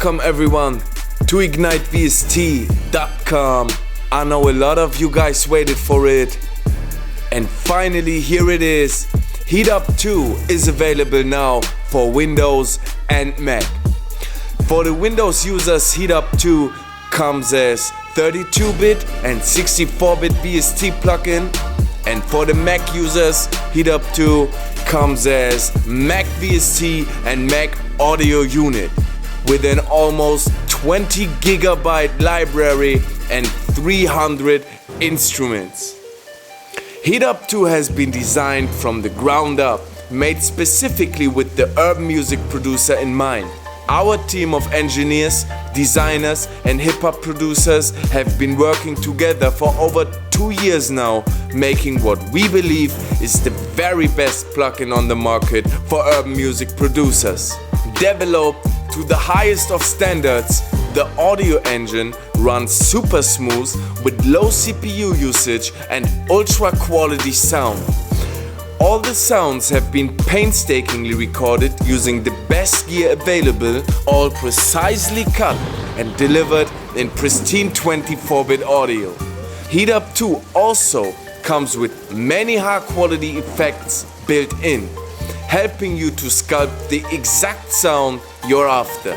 Welcome everyone to IgniteVST.com. I know a lot of you guys waited for it. And finally here it is. Heatup 2 is available now for Windows and Mac. For the Windows users, Heatup 2 comes as 32-bit and 64-bit VST plugin. And for the Mac users, Heatup 2 comes as Mac VST and Mac audio unit with an almost 20 gigabyte library and 300 instruments. Heatup 2 has been designed from the ground up, made specifically with the urban music producer in mind. Our team of engineers, designers and hip-hop producers have been working together for over 2 years now, making what we believe is the very best plugin on the market for urban music producers. Developed to the highest of standards, the audio engine runs super smooth with low CPU usage and ultra quality sound. All the sounds have been painstakingly recorded using the best gear available, all precisely cut and delivered in pristine 24-bit audio. Heatup 2 also comes with many high-quality effects built in, helping you to sculpt the exact sound you're after.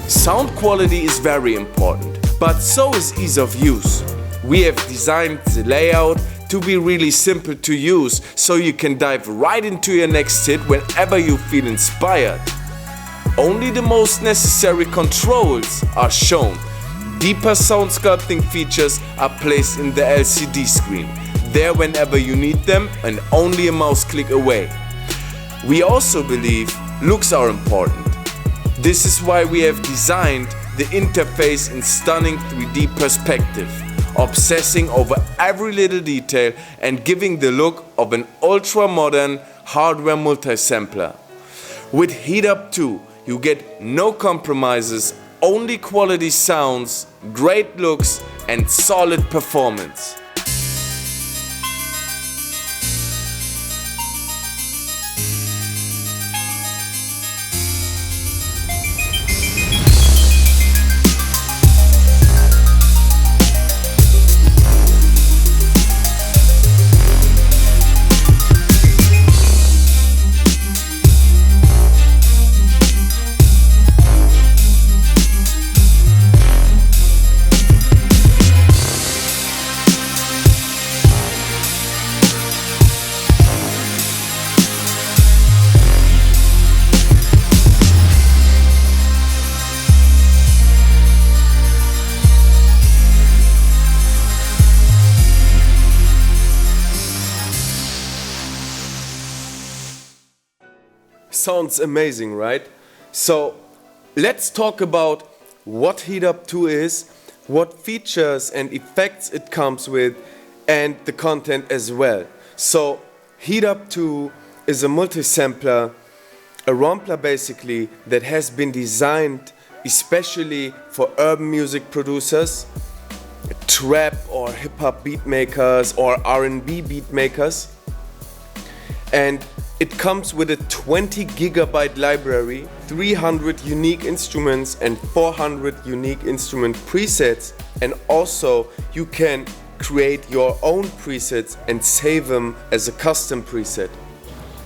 Sound quality is very important, but so is ease of use. We have designed the layout to be really simple to use, so you can dive right into your next hit whenever you feel inspired. Only the most necessary controls are shown. Deeper sound sculpting features are placed in the LCD screen, there whenever you need them and only a mouse click away. We also believe looks are important. This is why we have designed the interface in stunning 3D perspective, obsessing over every little detail and giving the look of an ultra-modern hardware multisampler. With Heatup 2, you get no compromises, only quality sounds, great looks and solid performance. Sounds amazing, right? So let's talk about what Heatup 2 is, what features and effects it comes with, and the content as well. So Heatup 2 is a multisampler, a rompler basically, that has been designed especially for urban music producers, trap or hip-hop beat makers or R&B beat makers. And it comes with a 20 gigabyte library, 300 unique instruments and 400 unique instrument presets, and also you can create your own presets and save them as a custom preset.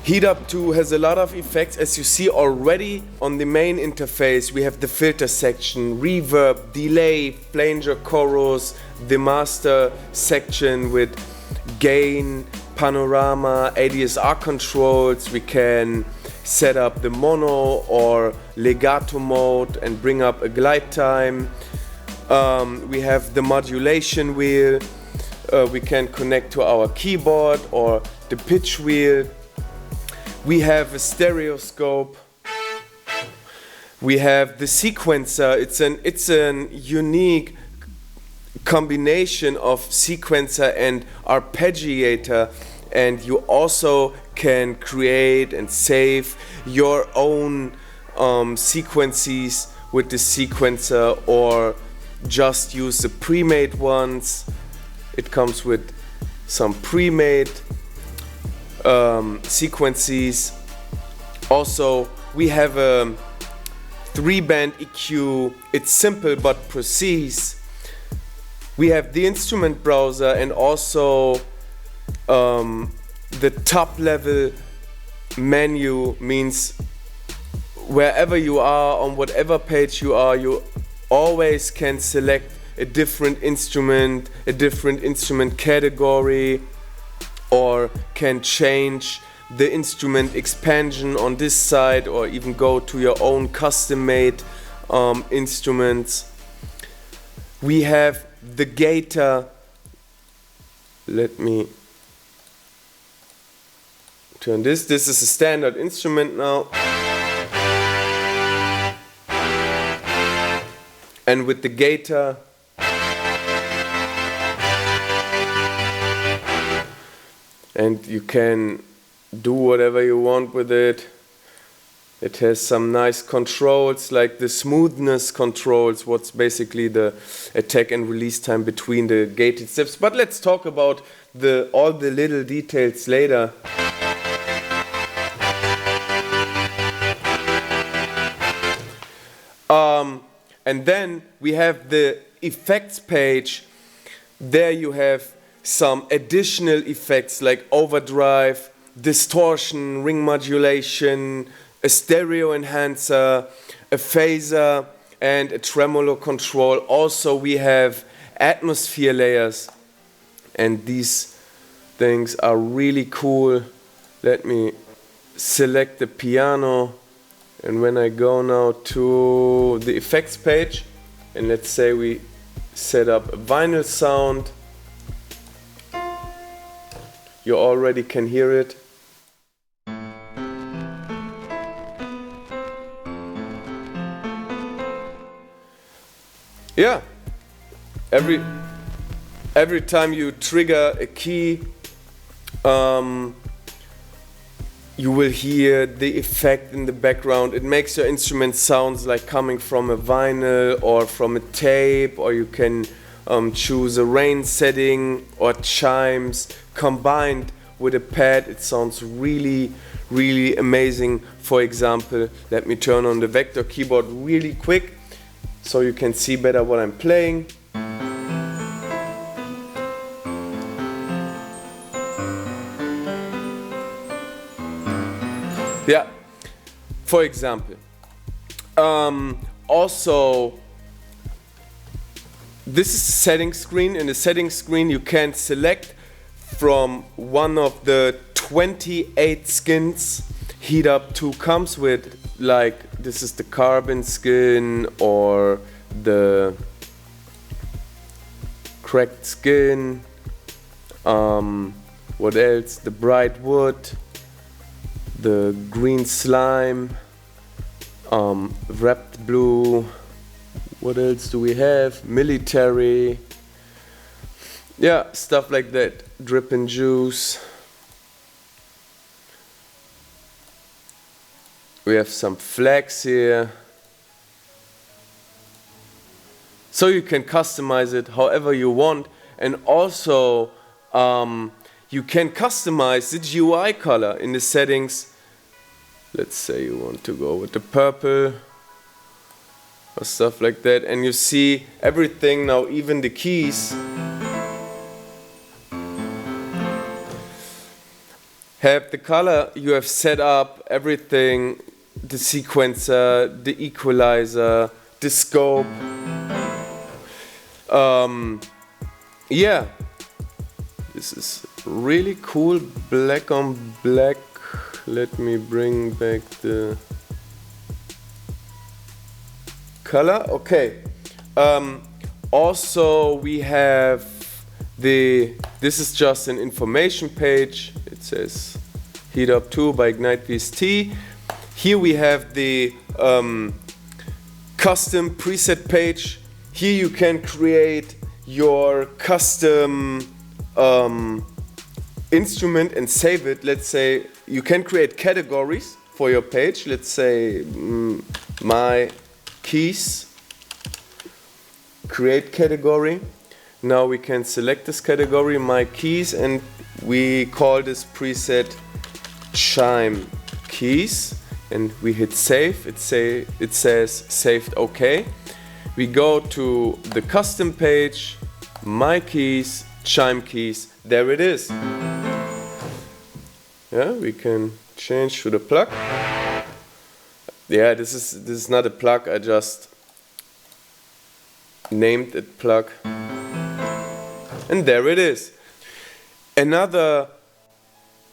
Heatup 2 has a lot of effects, as you see already on the main interface. We have the filter section, reverb, delay, flanger, chorus, the master section with gain, panorama, ADSR controls. We can set up the mono or legato mode and bring up a glide time. We have the modulation wheel. We can connect to our keyboard or the pitch wheel. We have a stereoscope. We have the sequencer. It's an unique combination of sequencer and arpeggiator, and you also can create and save your own sequences with the sequencer or just use the pre-made ones. It comes with some pre-made sequences. Also, we have a 3-band EQ. It's simple but precise. We have the instrument browser and also the top level menu, means wherever you are, on whatever page you are, you always can select a different instrument category, or can change the instrument expansion on this side, or even go to your own custom-made instruments. We have the Gator. Let me turn this. This is a standard instrument now. And with the Gator, and you can do whatever you want with it. It has some nice controls, like the smoothness controls, what's basically the attack and release time between the gated steps. But let's talk about all the little details later. And then we have the effects page. There you have some additional effects like overdrive, distortion, ring modulation, a stereo enhancer, a phaser, and a tremolo control. Also we have atmosphere layers, and these things are really cool. Let me select the piano, and when I go now to the effects page, and let's say we set up a vinyl sound, you already can hear it. Yeah, every time you trigger a key, you will hear the effect in the background. It makes your instrument sounds like coming from a vinyl or from a tape, or you can choose a rain setting or chimes combined with a pad. It sounds really, really amazing. For example, let me turn on the Vector keyboard really quick so you can see better what I'm playing. Yeah, for example. Also, this is the settings screen. In the settings screen you can select from one of the 28 skins Heatup 2 comes with, like this is the carbon skin or the cracked skin, what else, the bright wood, the green slime, wrapped blue, what else do we have, military, yeah, stuff like that, dripping juice. We have some flags here. So you can customize it however you want, and also you can customize the GUI color in the settings. Let's say you want to go with the purple or stuff like that, and you see everything now, even the keys have the color you have set up, everything, the sequencer, the equalizer, the scope. Yeah, this is really cool, black on black. Let me bring back the color. Okay. Also we have this is just an information page. It says Heatup 2 by IgniteVST. Here we have the custom preset page. Here you can create your custom instrument and save it. Let's say you can create categories for your page. Let's say my keys. Create category. Now we can select this category, my keys, and we call this preset chime keys. and we hit save. It says saved OK. We go to the custom page, my keys, chime keys. There it is. Yeah, we can change to the plug. Yeah, this is not a plug. I just named it plug, and there it is. Another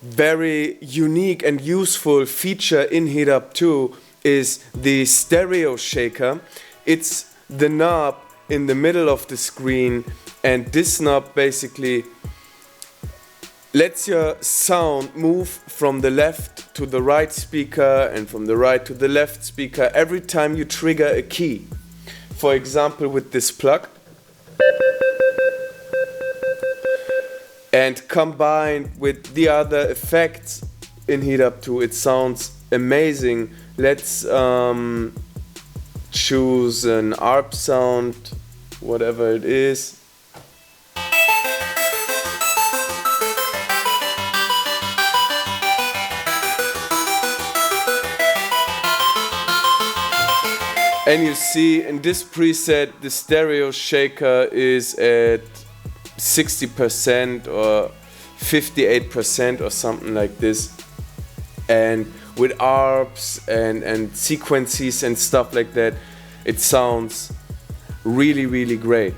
very unique and useful feature in Heatup 2 is the stereo shaker. It's the knob in the middle of the screen, and this knob basically lets your sound move from the left to the right speaker and from the right to the left speaker every time you trigger a key. For example, with this plug. And combined with the other effects in Heatup 2, it sounds amazing. Let's choose an ARP sound, whatever it is. And you see in this preset the stereo shaker is at 60% or 58% or something like this. And with ARPs and sequences and stuff like that, it sounds really, really great.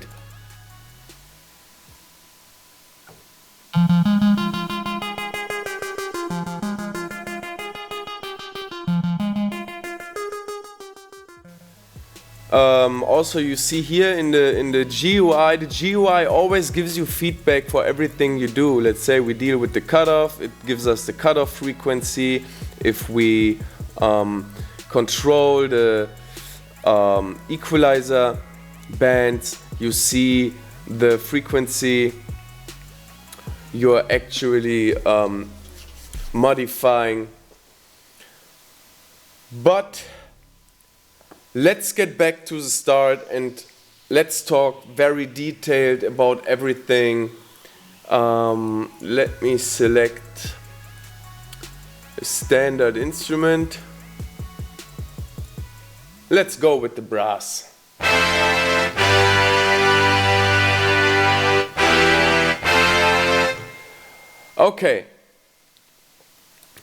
Also, you see here in the GUI always gives you feedback for everything you do. Let's say we deal with the cutoff, it gives us the cutoff frequency. If we control the equalizer bands, you see the frequency you're actually modifying. But let's get back to the start and let's talk very detailed about everything. Let me select a standard instrument. Let's go with the brass. Okay,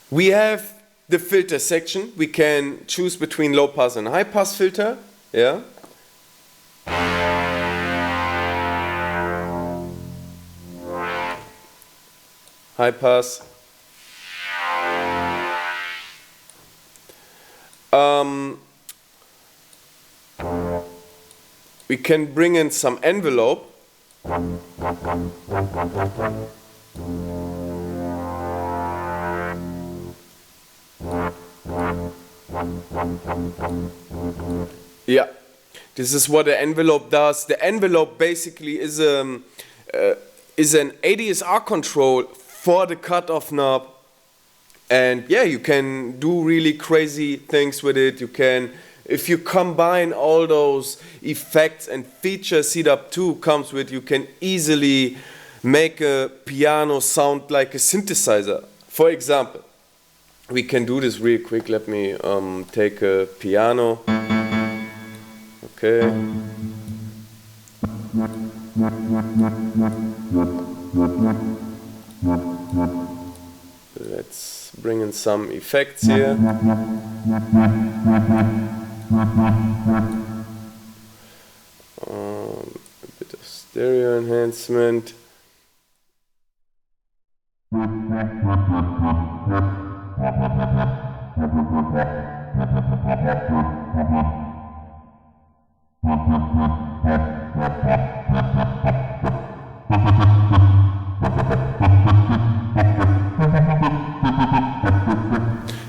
we have the filter section. We can choose between low pass and high pass filter. Yeah. High pass. We can bring in some envelope. Yeah, this is what the envelope does. The envelope basically is an ADSR control for the cutoff knob, and yeah, you can do really crazy things with it. You can, if you combine all those effects and features Heatup 2 comes with, you can easily make a piano sound like a synthesizer. For example, we can do this real quick. Let me take a piano. Okay. Let's bring in some effects here. A bit of stereo enhancement.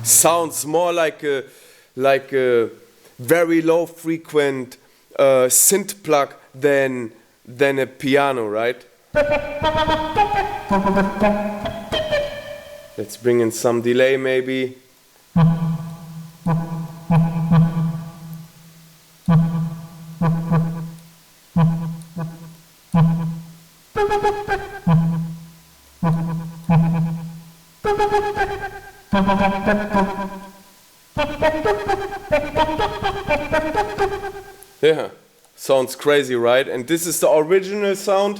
Sounds more like a very low frequent synth plug than a piano, right? Let's bring in some delay maybe. Yeah, sounds crazy, right? And this is the original sound.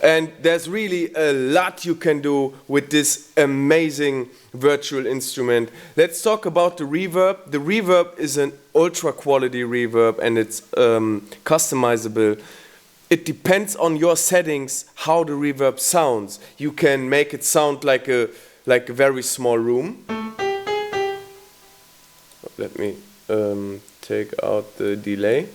And there's really a lot you can do with this amazing virtual instrument. Let's talk about the reverb. The reverb is an ultra quality reverb and it's customizable. It depends on your settings how the reverb sounds. You can make it sound like a very small room. Let me take out the delay.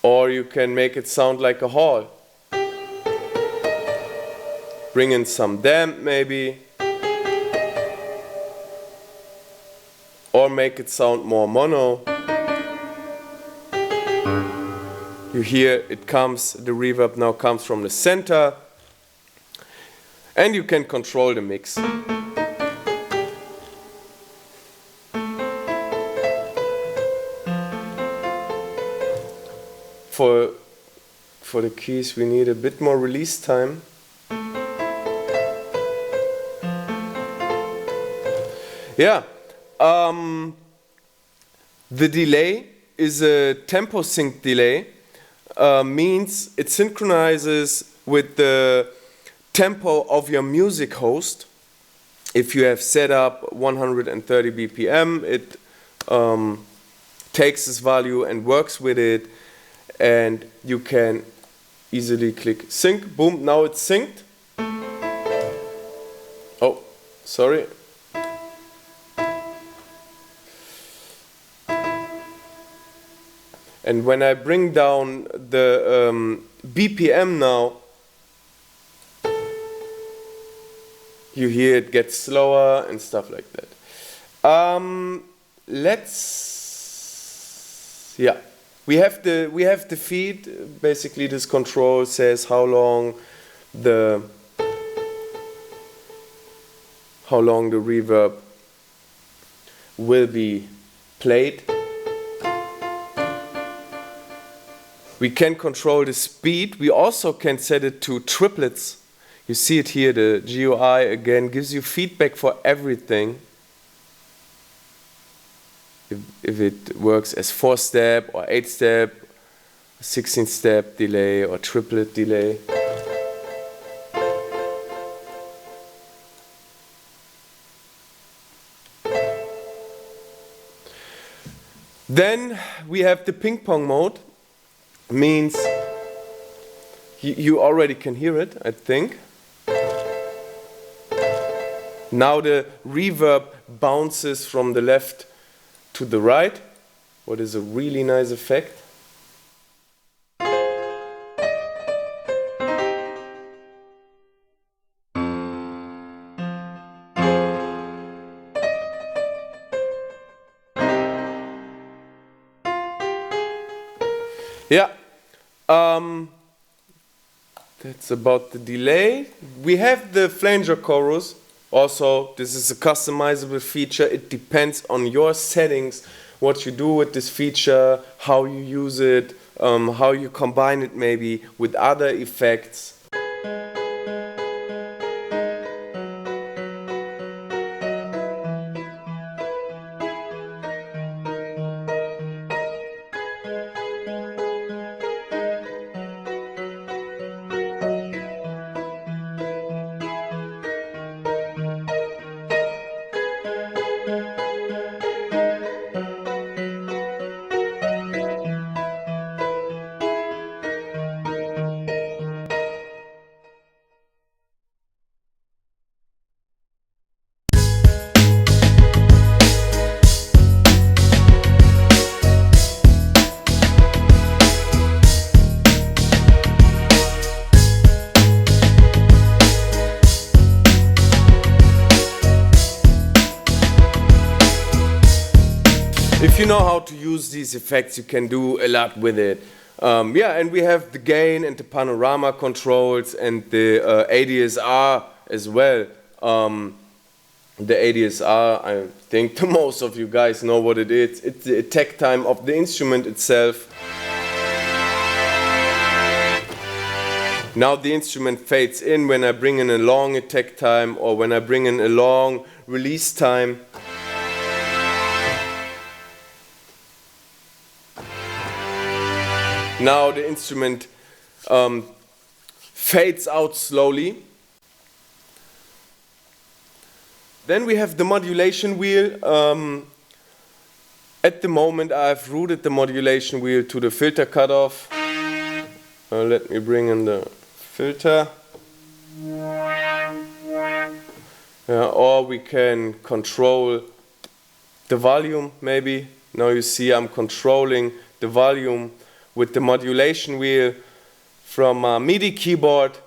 Or you can make it sound like a hall. Bring in some damp maybe. Or make it sound more mono. You hear it comes, the reverb now comes from the center. And you can control the mix. For the keys we need a bit more release time. Yeah, the delay is a tempo sync delay, means it synchronizes with the tempo of your music host. If you have set up 130 BPM, it takes this value and works with it. And you can easily click sync, boom, now it's synced. Oh, sorry. And when I bring down the BPM now, you hear it gets slower and stuff like that. We have the feed. Basically, this control says how long the reverb will be played. We can control the speed. We also can set it to triplets. You see it here. The GUI again gives you feedback for everything. If it works as 4-step or 8-step, 16-step delay or triplet delay. Then we have the ping pong mode. Means you already can hear it, I think. Now the reverb bounces from the left to the right, what is a really nice effect. Yeah, that's about the delay. We have the flanger chorus. Also, this is a customizable feature. It depends on your settings, what you do with this feature, how you use it, how you combine it maybe with other effects. If you know how to use these effects, you can do a lot with it. Yeah, and we have the gain and the panorama controls and the ADSR as well. The ADSR, I think most of you guys know what it is. It's the attack time of the instrument itself. Now the instrument fades in when I bring in a long attack time or when I bring in a long release time. Now the instrument fades out slowly. Then we have the modulation wheel. At the moment I've routed the modulation wheel to the filter cutoff. Let me bring in the filter. Or we can control the volume maybe. Now you see I'm controlling the volume with the modulation wheel from a MIDI keyboard.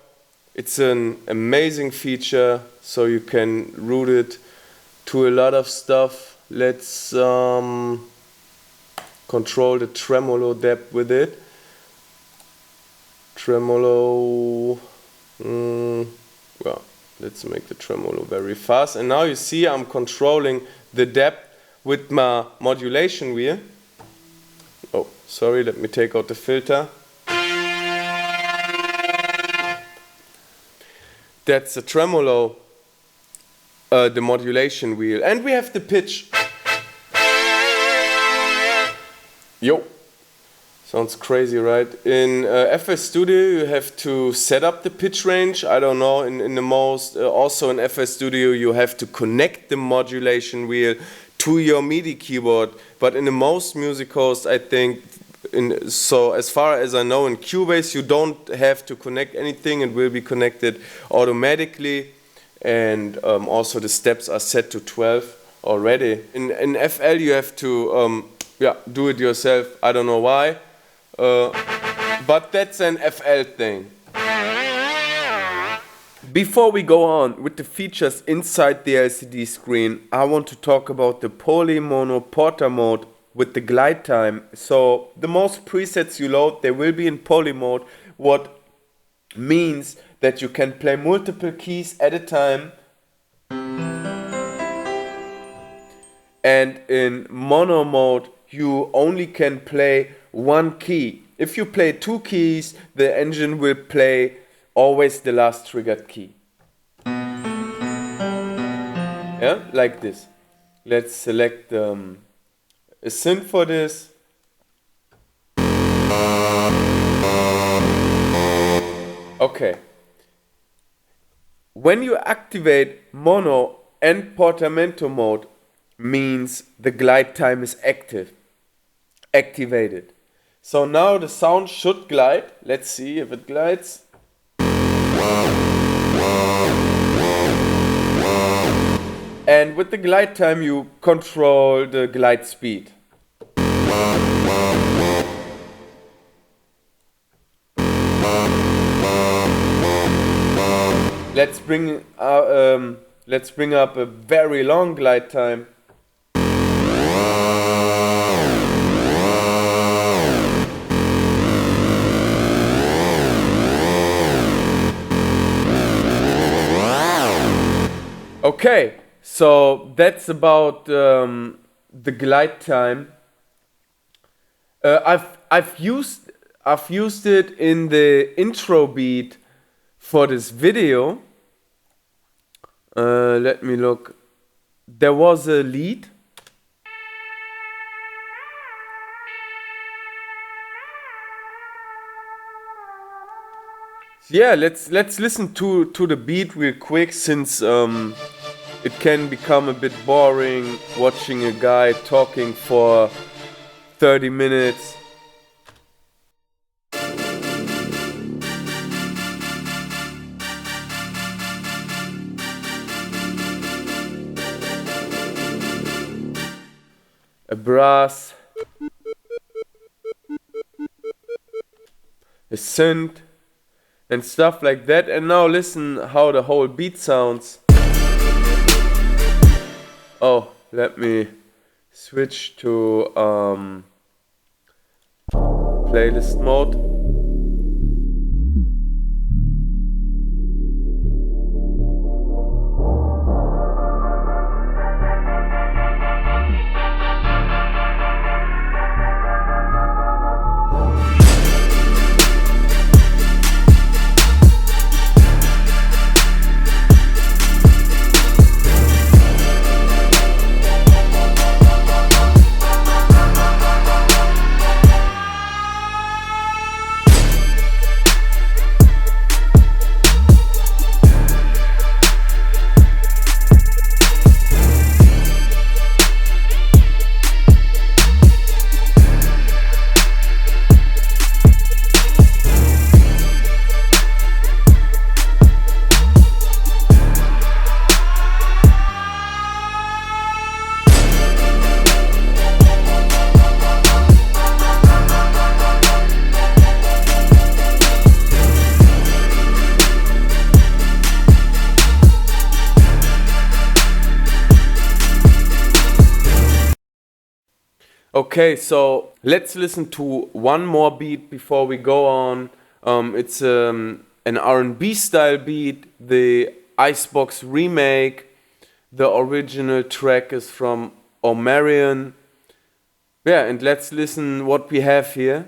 It's an amazing feature, so you can route it to a lot of stuff. Let's control the tremolo depth with it. Tremolo, well, let's make the tremolo very fast. And now you see I'm controlling the depth with my modulation wheel. Oh, sorry, let me take out the filter. That's the tremolo, the modulation wheel. And we have the pitch. Yo. Sounds crazy, right? In FL Studio you have to set up the pitch range. I don't know, in the most, also in FL Studio you have to connect the modulation wheel to your MIDI keyboard. But in the most music hosts, I think, so as far as I know, in Cubase you don't have to connect anything. It will be connected automatically. And also the steps are set to 12 already. In FL you have to do it yourself. I don't know why. But that's an FL thing. Before we go on with the features inside the LCD screen, I want to talk about the poly mono porter mode with the glide time. So the most presets you load, they will be in poly mode, what means that you can play multiple keys at a time. And in mono mode you only can play one key. If you play two keys, the engine will play always the last triggered key. Yeah, like this. Let's select a synth for this. Okay. When you activate mono and portamento mode, means the glide time is activated. So now the sound should glide. Let's see if it glides. And with the glide time you control the glide speed. Let's bring up a very long glide time. Okay, so that's about the glide time. I've used it in the intro beat for this video. Let me look. There was a lead. Yeah, let's listen to the beat real quick, since it can become a bit boring watching a guy talking for 30 minutes. A brass, a synth, and stuff like that. And now listen how the whole beat sounds. Oh, let me switch to playlist mode. Okay, so let's listen to one more beat before we go on. It's an R&B style beat, the Icebox remake. The original track is from Omarion. Yeah, and let's listen what we have here.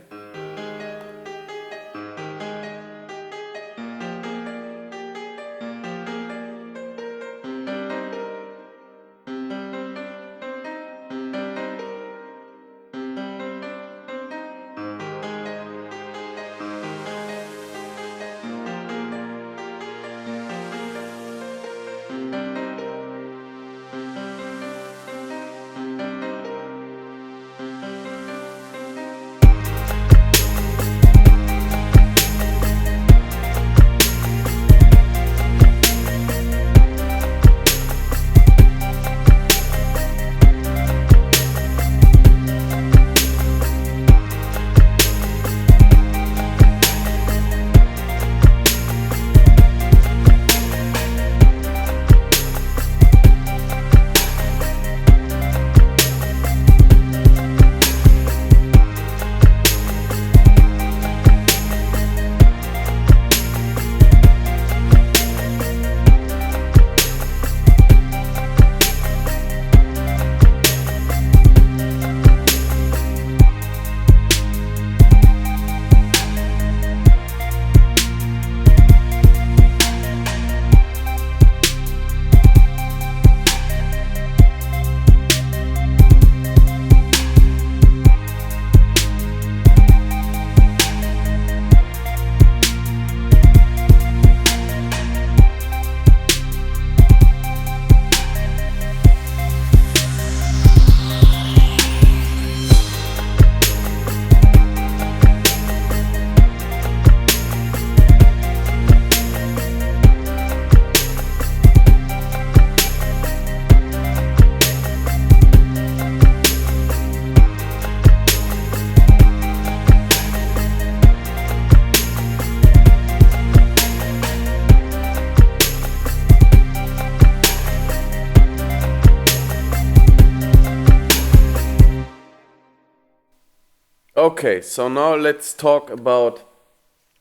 Okay, so now let's talk about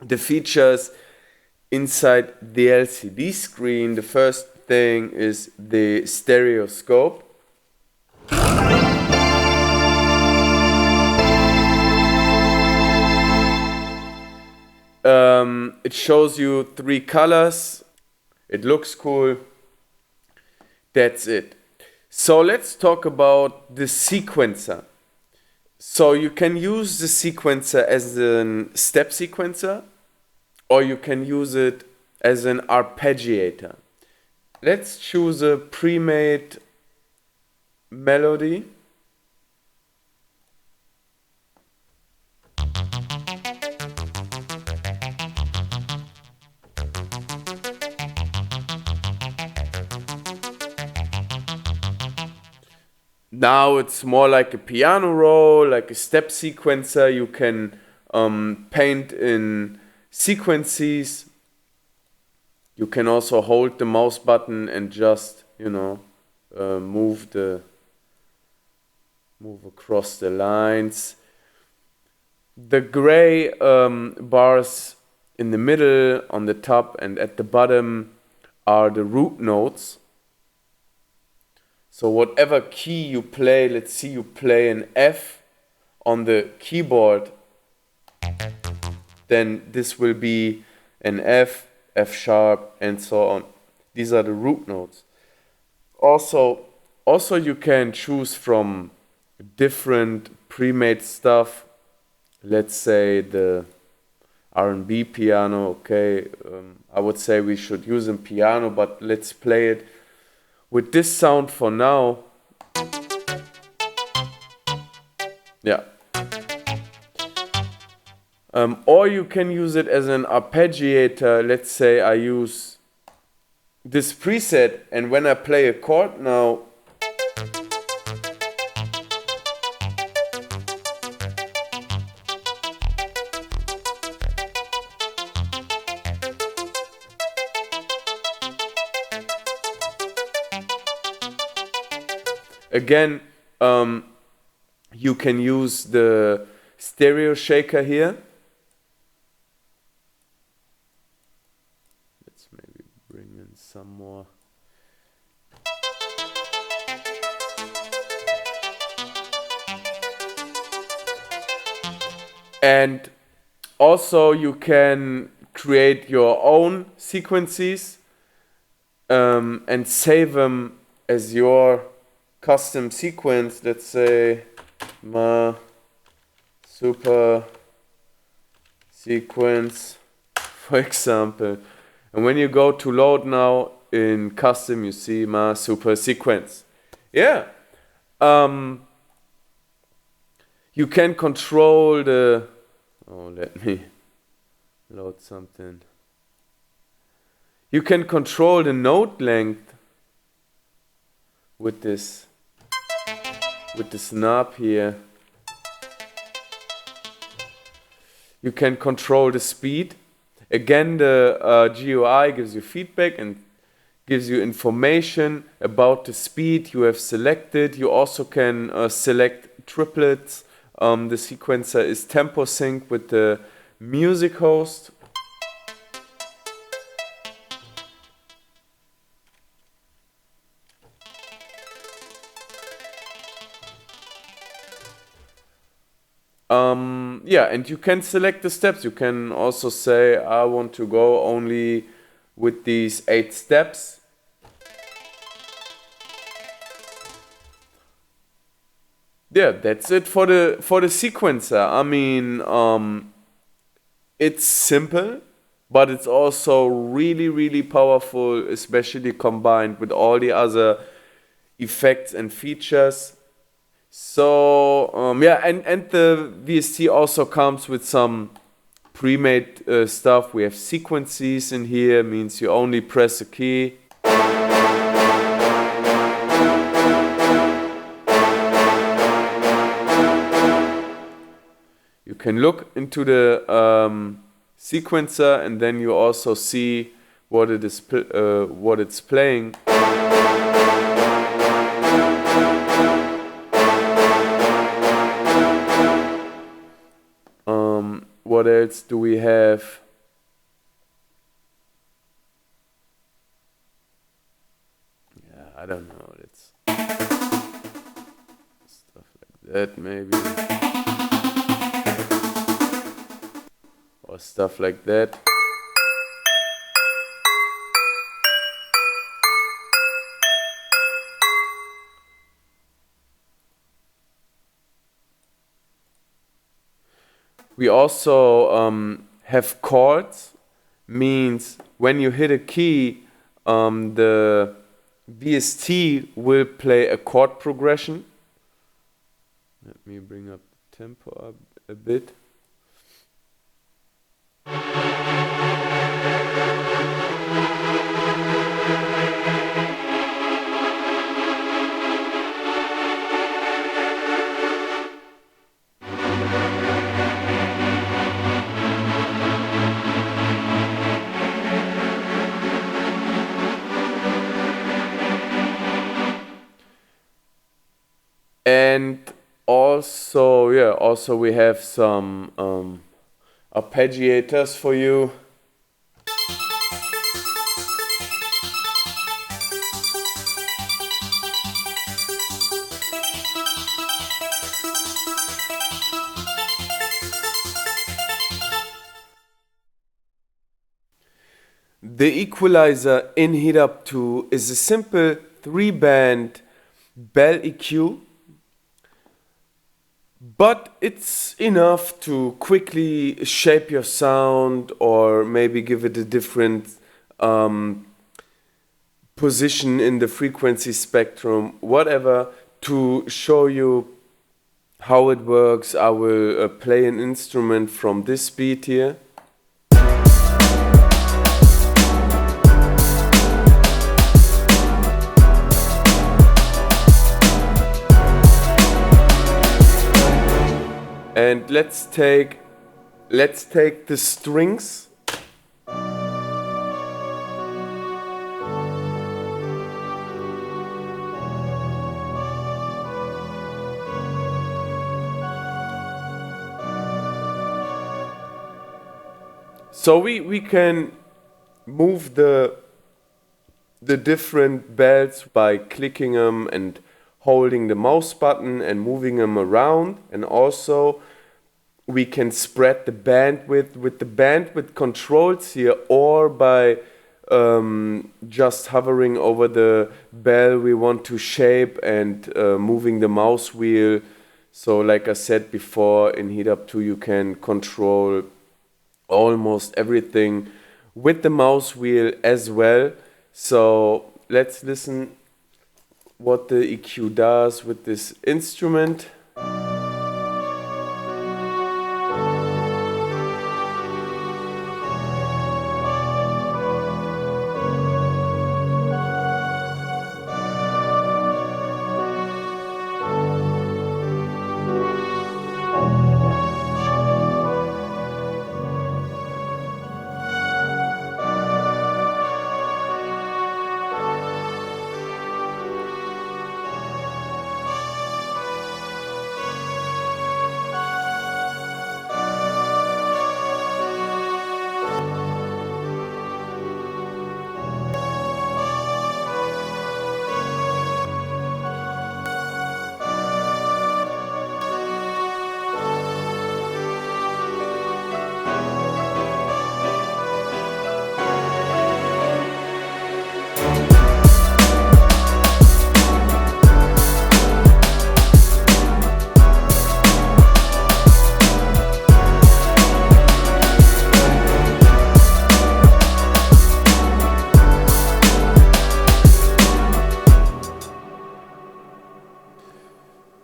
the features inside the LCD screen. The first thing is the stereoscope. It shows you 3 colors. It looks cool. That's it. So let's talk about the sequencer. So you can use the sequencer as a step sequencer, or you can use it as an arpeggiator. Let's choose a pre-made melody. Now it's more like a piano roll, like a step sequencer. You can paint in sequences. You can also hold the mouse button and just, move across the lines. The gray bars in the middle, on the top and at the bottom are the root notes. So whatever key you play, let's see you play an F on the keyboard, then this will be an F, F sharp, and so on. These are the root notes. Also you can choose from different pre-made stuff. Let's say the R&B piano, okay. I would say we should use a piano, but let's play it with this sound for now. Yeah. Or you can use it as an arpeggiator. Let's say I use this preset, and when I play a chord now, again, you can use the stereo shaker here. Let's maybe bring in some more. And also you can create your own sequences and save them as your custom sequence. Let's say my super sequence, for example. And when you go to load now in custom, you see my super sequence. Yeah. You can control the, oh, let me load something. You can control the note length with this knob here. You can control the speed. Again, the GUI gives you feedback and gives you information about the speed you have selected. You also can select triplets. The sequencer is tempo sync with the music host. Yeah, and you can select the steps. You can also say, I want to go only with these 8 steps. Yeah, that's it for the sequencer. I mean, it's simple, but it's also really powerful, especially combined with all the other effects and features. So yeah, and the VST also comes with some pre-made stuff. We have sequences in here, means you only press a key. You can look into the sequencer, and then you also see what it is, what it's playing. What else do we have? Yeah, I don't know. It's stuff like that, maybe. Or stuff like that. We also have chords, means when you hit a key, the VST will play a chord progression. Let me bring up the tempo up a bit. And also, yeah, also we have some arpeggiators for you. The Equalizer in Heatup 2 is a simple 3-band bell EQ, but it's enough to quickly shape your sound or maybe give it a different position in the frequency spectrum, whatever. To show you how it works, I will play an instrument from this beat here. And let's take the strings. So we can move the different bells by clicking them and holding the mouse button and moving them around, and also we can spread the bandwidth with the bandwidth controls here, or by just hovering over the bell we want to shape and moving the mouse wheel. So like I said before, in Heatup 2 you can control almost everything with the mouse wheel as well. So let's listen what the EQ does with this instrument.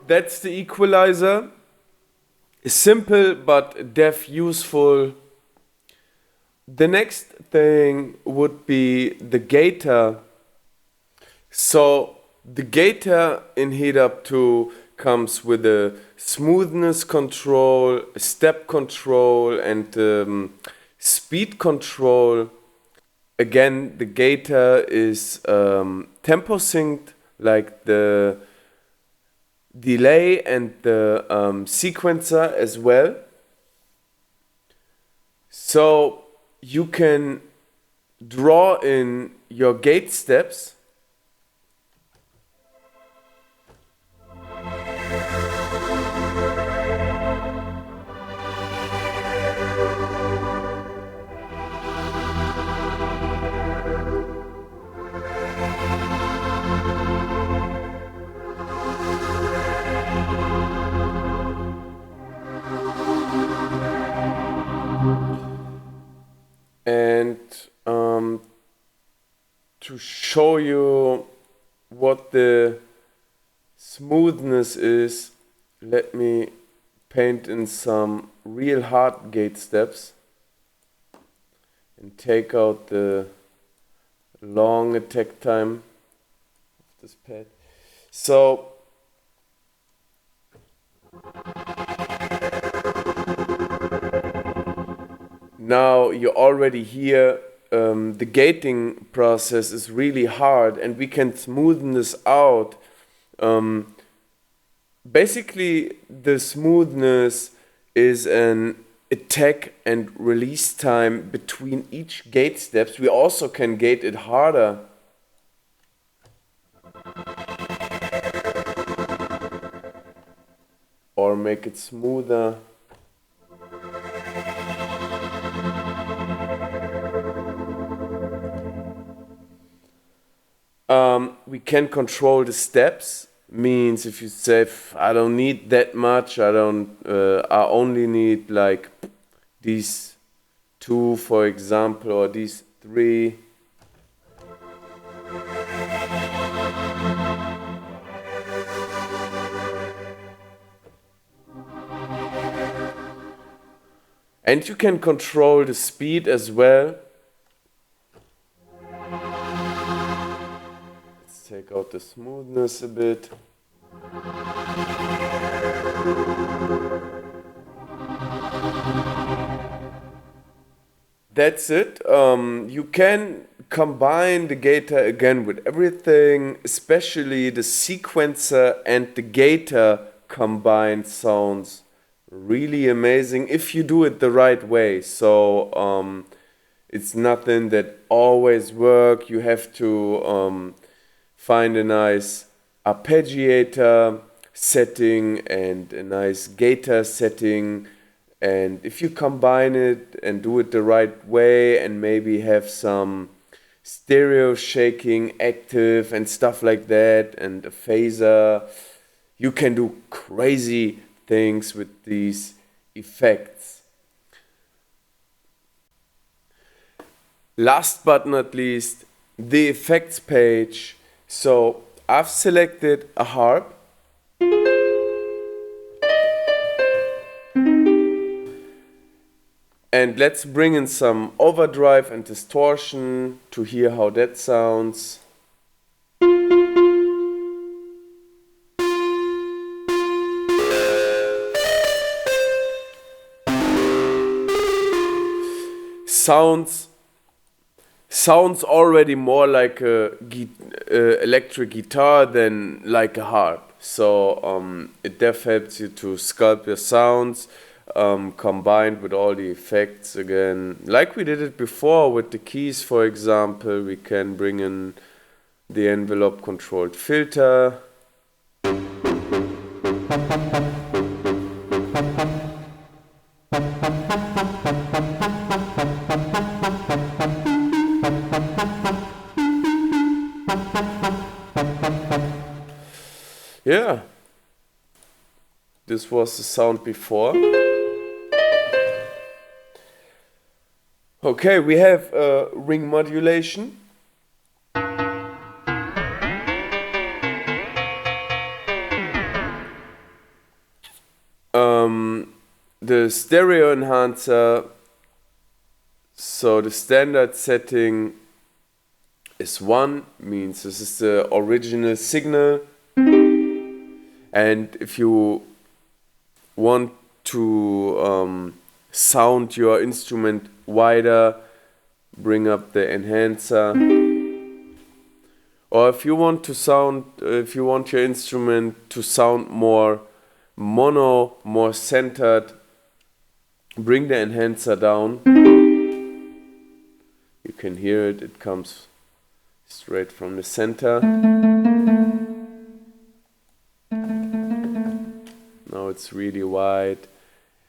That's the Equalizer. Simple but def useful. The next thing would be the Gator. So the Gator in Heatup 2 comes with a smoothness control, a step control, and speed control. Again, the Gator is tempo synced, like the delay and the sequencer as well. So you can draw in your gate steps. And to show you what the smoothness is, let me paint in some real hard gate steps and take out the long attack time of this pad. So now you already hear the gating process is really hard, and we can smoothen this out. Basically, the smoothness is an attack and release time between each gate steps. We also can gate it harder. Or make it smoother. We can control the steps. Means if you say I don't need that much, I only need like these 2, for example, or these 3. And you can control the speed as well. Take out the smoothness a bit. That's it. You can combine the Gator again with everything, especially the sequencer and the Gator combined sounds really amazing if you do it the right way. So it's nothing that always work. You have to find a nice arpeggiator setting and a nice Gator setting, and if you combine it and do it the right way and maybe have some stereo shaking active and stuff like that and a phaser, you can do crazy things with these effects. Last but not least, the effects page. So I've selected a harp. And let's bring in some overdrive and distortion to hear how that sounds. Sounds already more like a electric guitar than like a harp. So it def helps you to sculpt your sounds, combined with all the effects again. Like we did it before with the keys, for example, we can bring in the envelope controlled filter. Yeah, this was the sound before. Okay, we have ring modulation. The stereo enhancer, so the standard setting is 1, means this is the original signal. And if you want to sound your instrument wider, bring up the enhancer. Or if you want your instrument to sound more mono, more centered, bring the enhancer down. You can hear it, it comes straight from the center. Now it's really wide.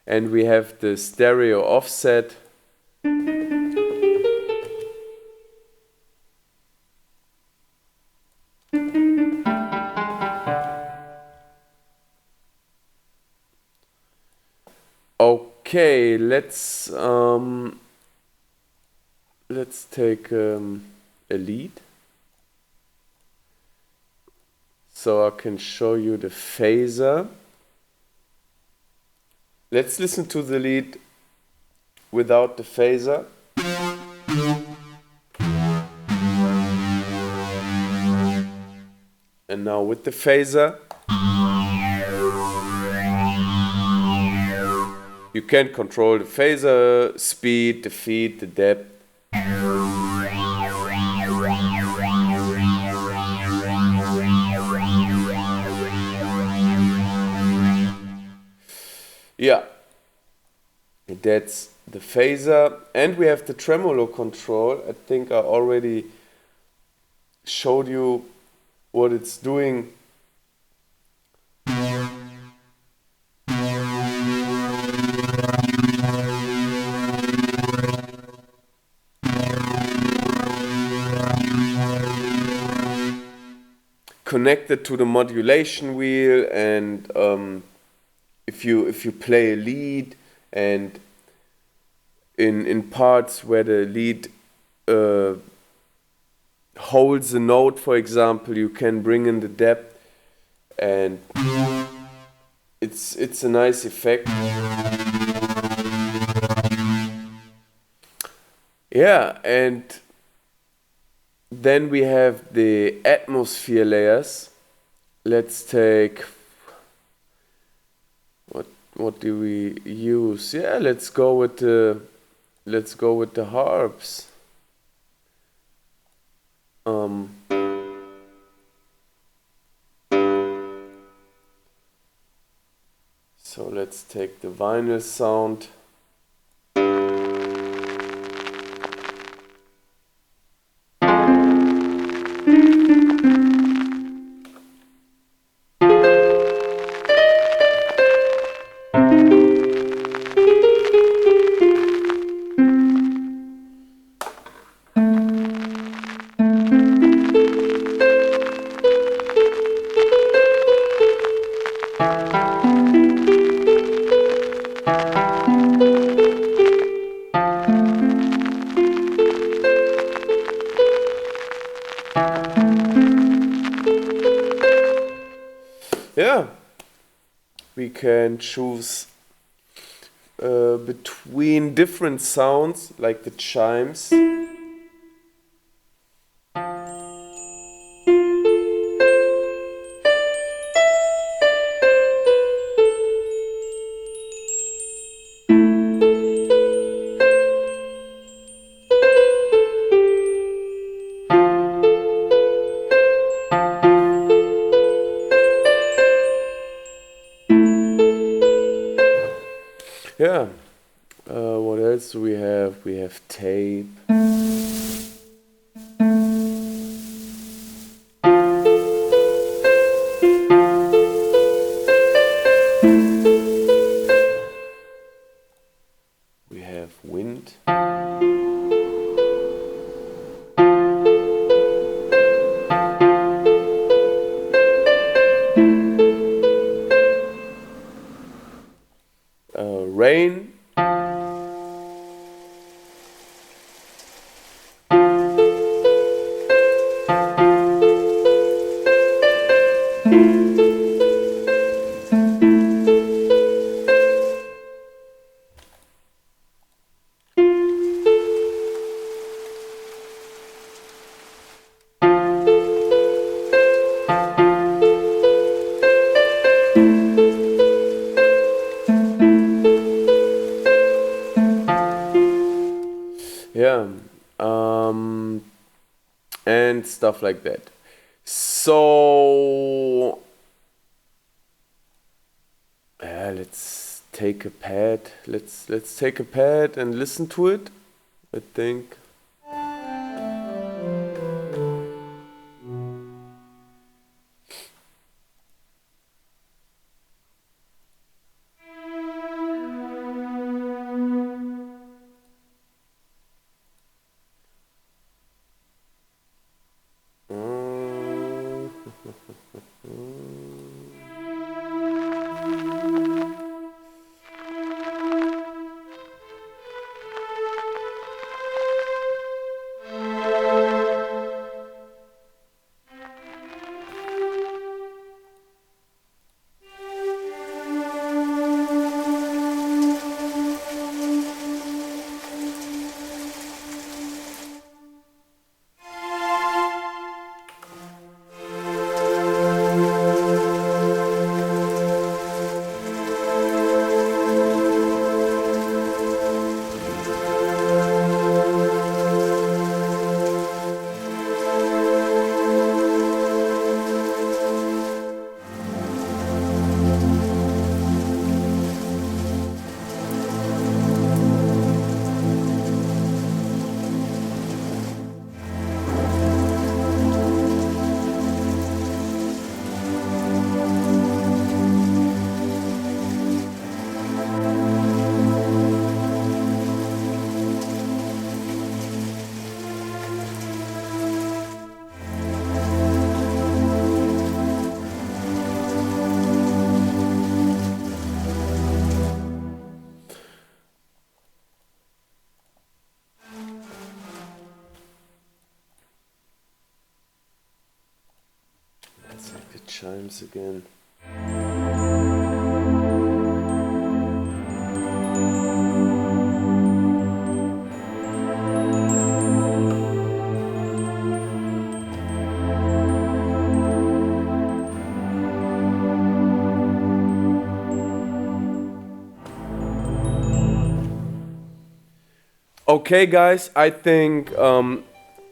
And we have the stereo offset. Okay, let's take a lead. So I can show you the phaser. Let's listen to the lead without the phaser. And now with the phaser. You can control the phaser speed, the feed, the depth. Yeah, that's the phaser. And we have the tremolo control. I think I already showed you what it's doing. Connected to the modulation wheel, and if you play a lead and in parts where the lead holds a note, for example, you can bring in the depth, and it's a nice effect. Yeah, and then we have the atmosphere layers. Let's take, what do we use? Yeah, let's go with the harps. So let's take the vinyl sound. Yeah, we can choose between different sounds like the chimes. Yeah, what else do we have? We have tape. We have wind. Rain. Yeah, and stuff like that. So let's take a pad. Let's take a pad and listen to it. I think. Let's take the chimes again. Okay guys, I think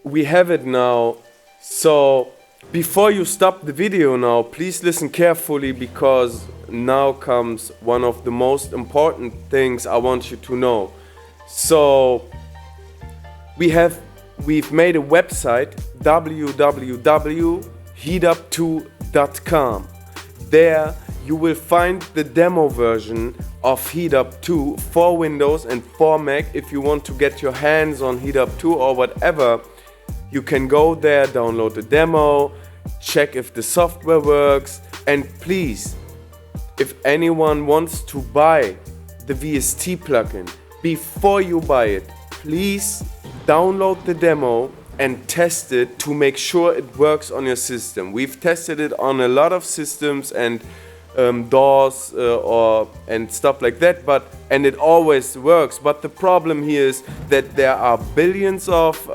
we have it now. So Before you stop the video now, please listen carefully, because now comes one of the most important things I want you to know. So we've made a website, www.heatup2.com. There you will find the demo version of Heatup 2 for Windows and for Mac. If you want to get your hands on Heatup 2 or whatever, you can go there, download the demo, check if the software works, and please, if anyone wants to buy the VST plugin, before you buy it, please download the demo and test it to make sure it works on your system. We've tested it on a lot of systems and DAWs and stuff like that, and it always works. But the problem here is that there are billions of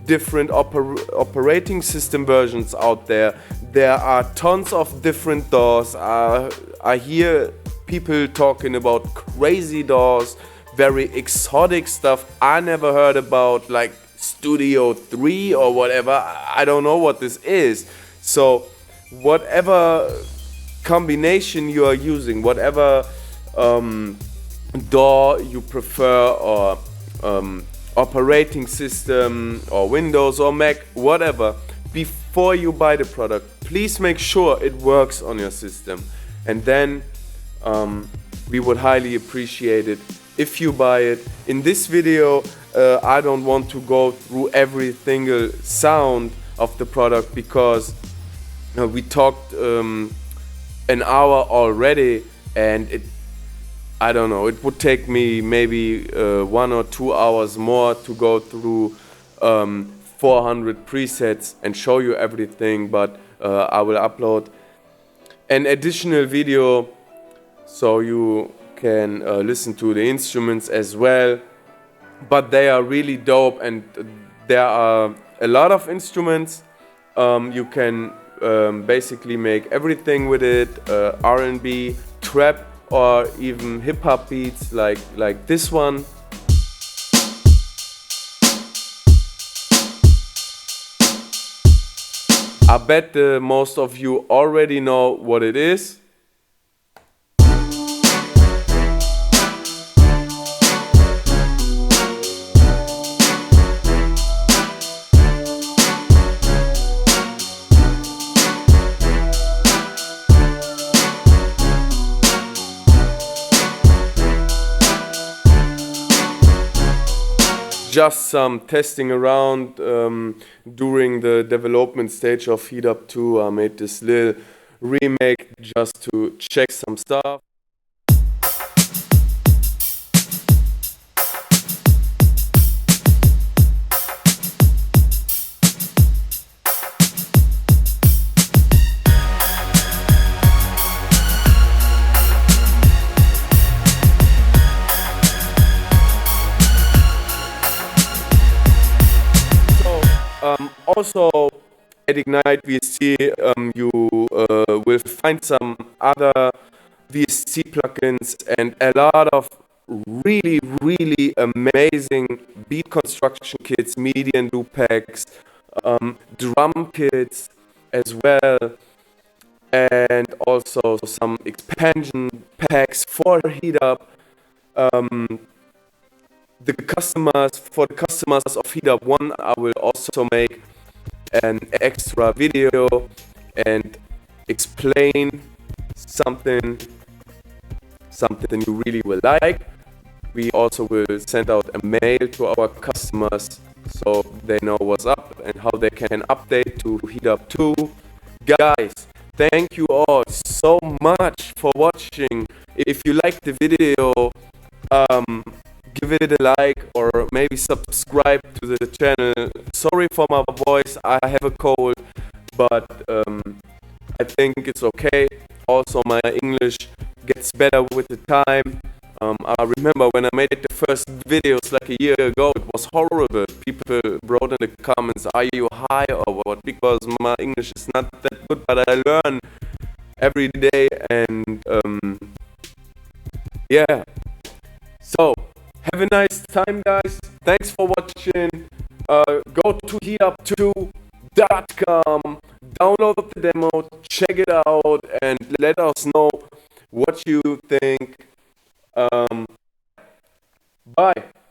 different operating system versions out there. There are tons of different DAWs. I hear people talking about crazy DAWs, very exotic stuff I never heard about, like Studio 3 or whatever. I don't know what this is. So whatever combination you are using, whatever DAW you prefer, or operating system, or Windows or Mac, whatever, before you buy the product, please make sure it works on your system. And then we would highly appreciate it if you buy it. In this video, I don't want to go through every single sound of the product, because we talked an hour already, and I don't know, it would take me maybe 1 or 2 hours more to go through 400 presets and show you everything. But I will upload an additional video so you can listen to the instruments as well. But they are really dope, and there are a lot of instruments. You can basically make everything with it, R&B, trap, or even hip-hop beats like this one. I bet most of you already know what it is. Just some testing around during the development stage of Heatup 2. I made this little remake just to check some stuff. Also at IgniteVST you will find some other VST plugins and a lot of really amazing beat construction kits, MIDI and loop packs, drum kits as well, and also some expansion packs for Heatup. For the customers of Heatup 1, I will also make an extra video and explain something you really will like. We also will send out a mail to our customers so they know what's up and how they can update to Heatup 2. Guys, thank you all so much for watching. If you like the video, give it a like or maybe subscribe to the channel. Sorry for my voice, I have a cold, but I think it's okay. Also, my English gets better with the time. I remember when I made the first videos like a year ago, it was horrible. People wrote in the comments, "Are you high or what?" Because my English is not that good, but I learn every day, and yeah. So have a nice time, guys. Thanks for watching. Go to heatup2.com. download the demo, check it out, and let us know what you think. Bye.